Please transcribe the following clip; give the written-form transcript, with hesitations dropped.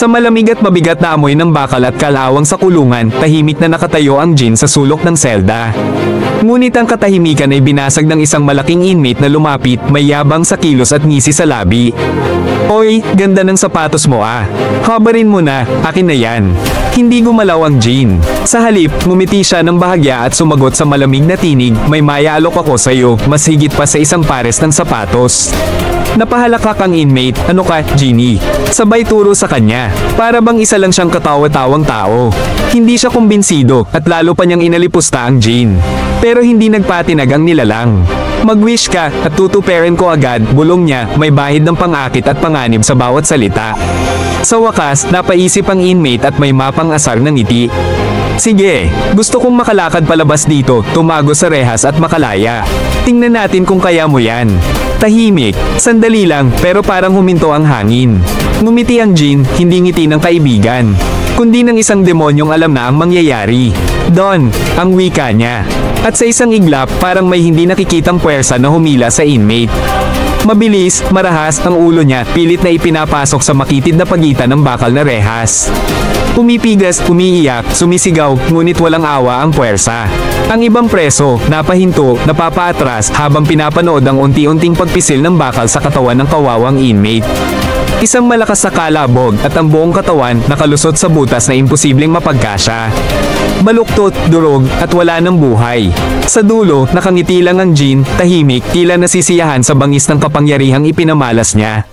Sa malamig at mabigat na amoy ng bakal at kalawang sa kulungan, tahimik na nakatayo ang Jin sa sulok ng selda. Ngunit ang katahimikan ay binasag ng isang malaking inmate na lumapit, may yabang sa kilos at ngisi sa labi. "Oy, ganda ng sapatos mo ah. Habarin mo na, akin na yan." Hindi gumalaw ang Jin. Sa halip, ngumiti siya ng bahagya at sumagot sa malamig na tinig, "May mayaalok ako sa iyo, mas higit pa sa isang pares ng sapatos." Napahalakak ang inmate, "Ano ka, Genie?" Sabay turo sa kanya. Para bang isa lang siyang katawa-tawang tao. Hindi siya kumbinsido at lalo pa niyang inalipusta ang Jin. Pero hindi nagpatinag ang nilalang. "Mag-wish ka at tutuperin ko agad," bulong niya, may bahid ng pang-akit at panganib sa bawat salita. Sa wakas, napaisip ang inmate at may mapang asar ng ngiti. "Sige, gusto kong makalakad palabas dito, tumago sa rehas at makalaya. Tingnan natin kung kaya mo yan." Tahimik, sandali lang, pero parang huminto ang hangin. Ngumiti ang Jin, hindi ngiti ng kaibigan, kundi ng isang demonyong alam na ang mangyayari. "Don," ang wika niya. At sa isang iglap, parang may hindi nakikitang puwersa na humila sa inmate. Mabilis, marahas ang ulo niya, pilit na ipinapasok sa makitid na pagitan ng bakal na rehas. Pumipigas, umiiyak, sumisigaw, ngunit walang awa ang puwersa. Ang ibang preso, napahinto, napapaatras habang pinapanood ang unti-unting pagpisil ng bakal sa katawan ng kawawang inmate. Isang malakas na kalabog at ang buong katawan nakalusot sa butas na imposibleng mapagkasya. Baluktot, durog, at wala ng buhay. Sa dulo, nakangiti lang ang Jin, tahimik, tila nasisiyahan sa bangis ng kapangyarihang ipinamalas niya.